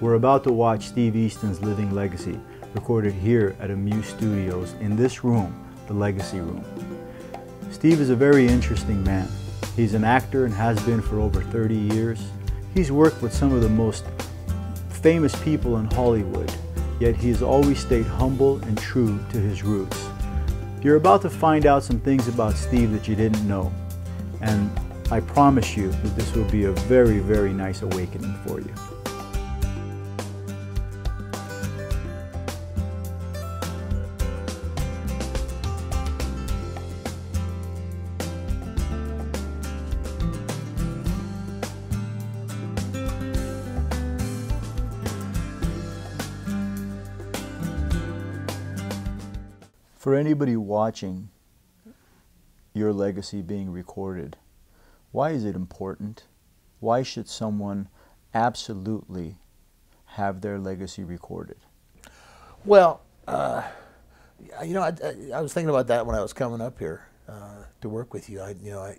We're about to watch Steve Eastin's Living Legacy, recorded here at Amuse Studios in this room, the Legacy Room. Steve is a very interesting man. He's an actor and has been for over 30 years. He's worked with some of the most famous people in Hollywood, yet he has always stayed humble and true to his roots. You're about to find out some things about Steve that you didn't know, and I promise you that this will be a very, very nice awakening for you. For anybody watching your legacy being recorded, why is it important? Why should someone absolutely have their legacy recorded? Well, you know, I was thinking about that when I was coming up here to work with you. I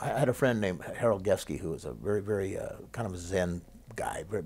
had a friend named Harold Gefsky who was a very kind of a Zen guy, but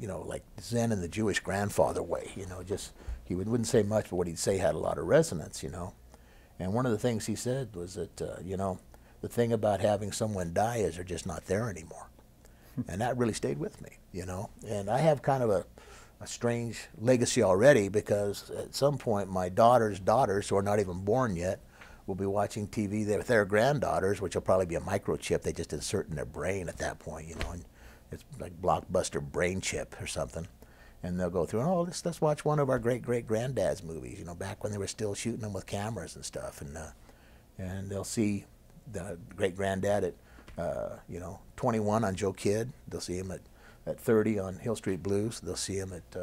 you know, like Zen in the Jewish grandfather way. You know, just he wouldn't say much, but what he'd say had a lot of resonance. You know, and one of the things he said was that you know, the thing about having someone die is they're just not there anymore, and that really stayed with me. You know, and I have kind of a strange legacy already, because at some point my daughter's daughters, who are not even born yet, will be watching TV with their granddaughters, which will probably be a microchip they just insert in their brain at that point. You know. And it's like Blockbuster brain chip or something, and they'll go through, oh, let's watch one of our great-great-granddad's movies, you know, back when they were still shooting them with cameras and stuff, and they'll see the great-granddad at, you know, 21 on Joe Kidd. They'll see him at 30 on Hill Street Blues. They'll see him at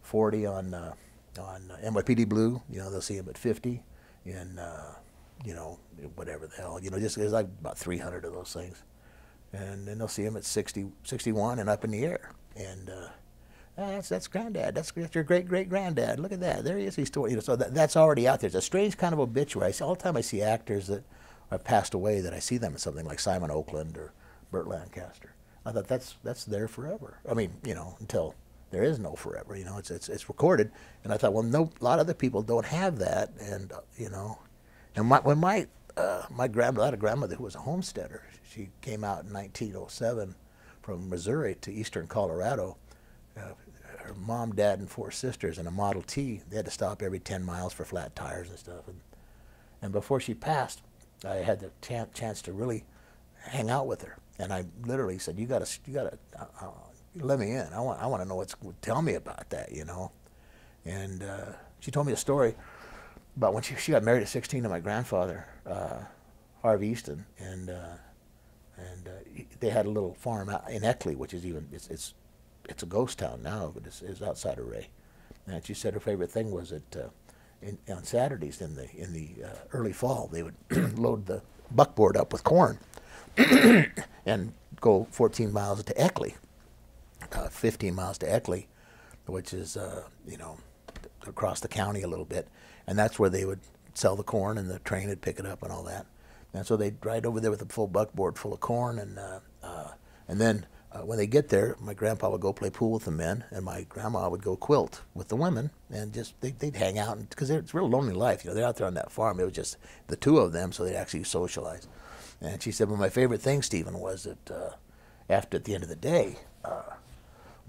40 on NYPD Blue. You know, they'll see him at 50 in, you know, whatever the hell. You know, just there's like about 300 of those things. And then they'll see him at 60, 61 and up in the air. And that's Granddad. That's your great-great-granddad. Look at that. There he is. He's still, you know, so that's already out there. It's a strange kind of obituary. All the time I see actors that have passed away, that I see them in something like Simon Oakland or Burt Lancaster. I thought that's there forever. I mean, you know, until there is no forever. You know, it's recorded. And I thought, well, no, a lot of other people don't have that. And you know, and when my grandmother, I had a grandmother who was a homesteader. She came out in 1907 from Missouri to eastern Colorado. Her mom, dad, and 4 sisters in a Model T. They had to stop every 10 miles for flat tires and stuff. And before she passed, I had the chance to really hang out with her. And I literally said, you gotta let me in. I want to know tell me about that, you know. And she told me a story about when she got married at 16 to my grandfather, Harvey Eastin, and they had a little farm out in Eckley, which is it's a ghost town now, but it's outside of Ray. And she said her favorite thing was that on Saturdays in the early fall, they would load the buckboard up with corn and go 14 miles to Eckley, 15 miles to Eckley, which is you know, across the county a little bit, and that's where they would sell the corn, and the train would pick it up and all that. And so they'd ride over there with a full buckboard full of corn, and then when they get there, my grandpa would go play pool with the men, and my grandma would go quilt with the women, and just they'd hang out, because it's a real lonely life. You know, they're out there on that farm. It was just the 2 of them, so they'd actually socialize. And she said, well, my favorite thing, Stephen, was that at the end of the day,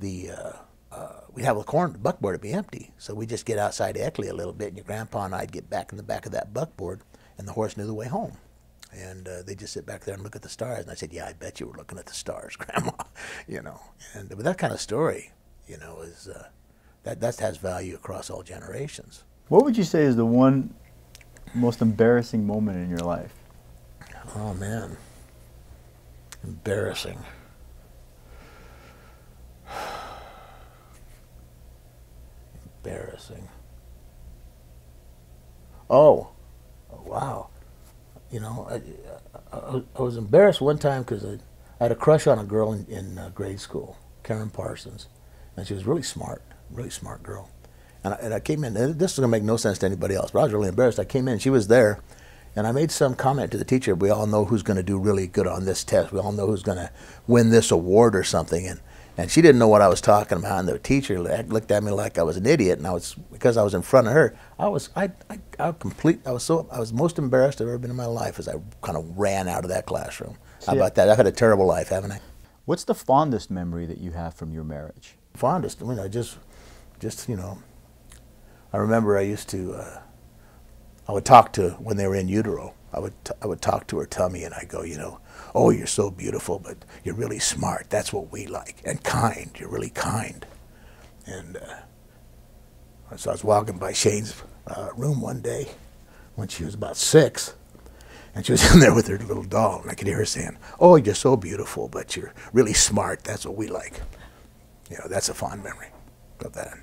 we'd have the buckboard would be empty, so we'd just get outside Eckley a little bit, and your grandpa and I'd get back in the back of that buckboard, and the horse knew the way home. And they'd just sit back there and look at the stars. And I said, yeah, I bet you were looking at the stars, Grandma. You know, but that kind of story, you know, is that has value across all generations. What would you say is the one most embarrassing moment in your life? Oh, man. Embarrassing. Embarrassing. Oh, wow. You know, I was embarrassed one time because I had a crush on a girl in grade school, Karen Parsons, and she was really smart girl. And I came in, and this is going to make no sense to anybody else, but I was really embarrassed. I came in, she was there, and I made some comment to the teacher, we all know who's going to do really good on this test. We all know who's going to win this award or something. And she didn't know what I was talking about, and the teacher looked at me like I was an idiot, and because I was in front of her, I was most embarrassed I've ever been in my life as I kind of ran out of that classroom. How about that? I've had a terrible life, haven't I? What's the fondest memory that you have from your marriage? Fondest, I mean, just you know, I remember I used to, I would talk to, when they were in utero, I would talk to her tummy, and I go, you know, oh, you're so beautiful, but you're really smart. That's what we like. And kind. You're really kind. And so I was walking by Shane's room one day when she was about 6, and she was in there with her little doll, and I could hear her saying, oh, you're so beautiful, but you're really smart. That's what we like. You know, that's a fond memory of that.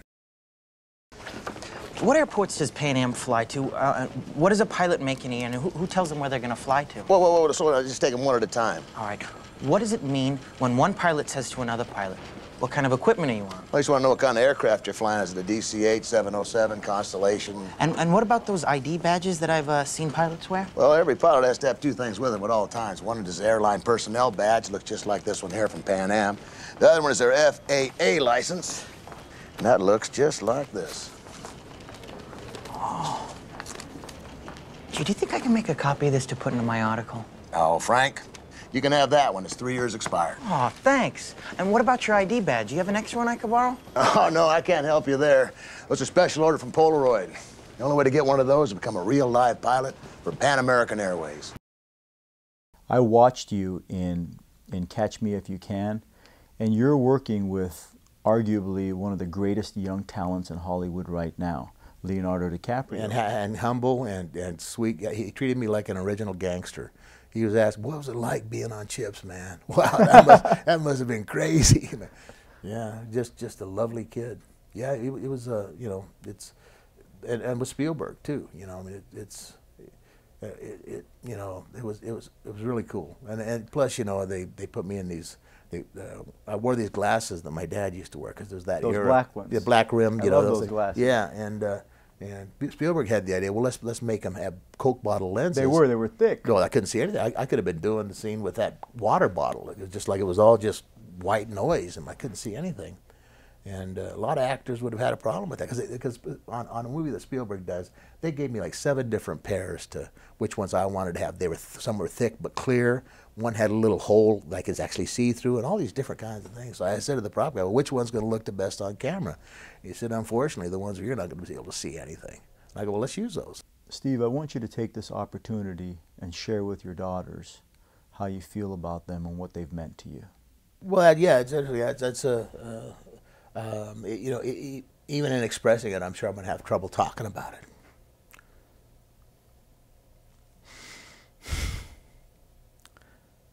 What airports does Pan Am fly to? What does a pilot make in the air, and who tells them where they're going to fly to? Whoa, so just take them one at a time. All right. What does it mean when one pilot says to another pilot, what kind of equipment are you on? I just want to know what kind of aircraft you're flying. Is it a DC-8, 707, Constellation? And what about those ID badges that I've seen pilots wear? Well, every pilot has to have 2 things with him at all times. One is his airline personnel badge, looks just like this one here from Pan Am. The other one is their FAA license, and that looks just like this. Oh. Do you think I can make a copy of this to put into my article? Oh, Frank, you can have that one. It's 3 years expired. Oh, thanks. And what about your ID badge? You have an extra one I could borrow? Oh, no, I can't help you there. It's a special order from Polaroid. The only way to get one of those is to become a real live pilot for Pan American Airways. I watched you in Catch Me If You Can, and you're working with arguably one of the greatest young talents in Hollywood right now, Leonardo DiCaprio. And humble and sweet. He treated me like an original gangster. He was asked, what was it like being on Chips, man? Wow, that must have been crazy. Yeah, just a lovely kid. Yeah, it was, you know, and with Spielberg too, you know, I mean, you know, it was really cool. And plus, you know, they put me in these, I wore these glasses that my dad used to wear, because there's that those era. Black ones. The black rim. I love those glasses. Yeah, and Spielberg had the idea, well, let's make them have Coke bottle lenses. They were thick. No, I couldn't see anything. I could have been doing the scene with that water bottle. It was just like it was all just white noise, and I couldn't see anything. And a lot of actors would have had a problem with that, because on a movie that Spielberg does, they gave me like 7 different pairs to which ones I wanted to have. They were some were thick but clear. One had a little hole like it's actually see-through, and all these different kinds of things. So I said to the prop guy, well, which one's going to look the best on camera? He said, unfortunately, the ones where you're not going to be able to see anything. And I go, well, let's use those. Steve, I want you to take this opportunity and share with your daughters how you feel about them and what they've meant to you. Well, yeah, that's you know, even in expressing it, I'm sure I'm going to have trouble talking about it.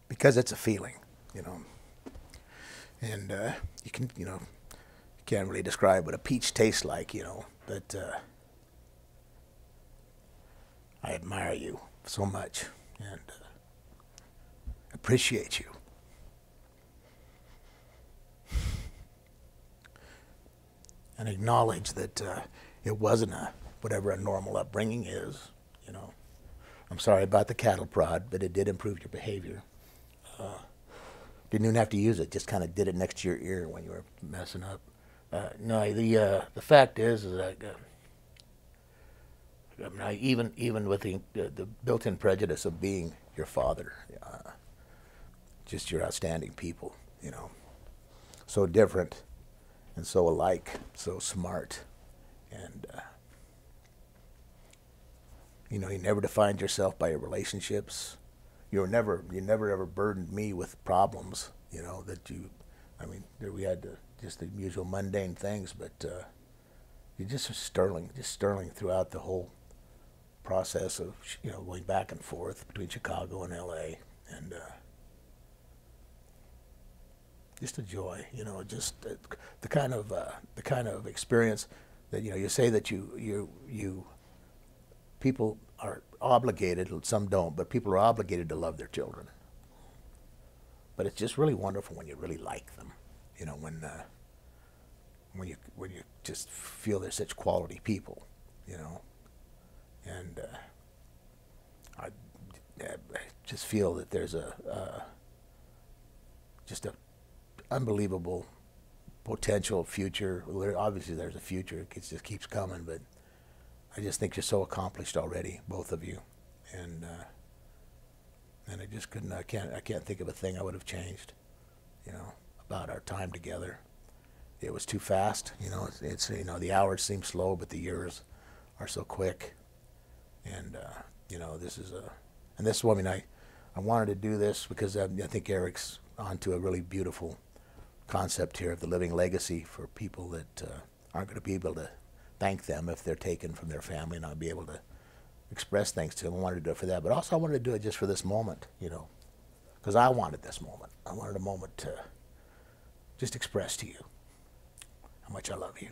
Because it's a feeling, you know. And you can, you know, you can't really describe what a peach tastes like, you know, but I admire you so much and appreciate you. And acknowledge that it wasn't whatever a normal upbringing is, you know. I'm sorry about the cattle prod, but it did improve your behavior. Didn't even have to use it; just kind of did it next to your ear when you were messing up. No, the fact is that even with the built-in prejudice of being your father, just you're outstanding people, you know, so different. And so alike, so smart, and you know, you never defined yourself by your relationships. You never ever burdened me with problems. You know that you, I mean, we had just the usual mundane things, but you're just sterling throughout the whole process of, you know, going back and forth between Chicago and L.A. and. Just a joy, you know, just the kind of experience that, you know, you say that people are obligated, some don't, but people are obligated to love their children. But it's just really wonderful when you really like them, you know, when you just feel they're such quality people, you know, and I just feel that there's just a unbelievable potential future. Obviously, there's a future. It just keeps coming, but I just think you're so accomplished already, both of you, and I just couldn't. I can't think of a thing I would have changed, you know, about our time together. It was too fast, you know. It's you know, the hours seem slow, but the years are so quick, and you know, this is I mean, I wanted to do this because I think Eric's onto a really beautiful concept here of the living legacy for people that aren't going to be able to thank them if they're taken from their family and not be able to express thanks to them. I wanted to do it for that, but also I wanted to do it just for this moment, you know, because I wanted this moment. I wanted a moment to just express to you how much I love you.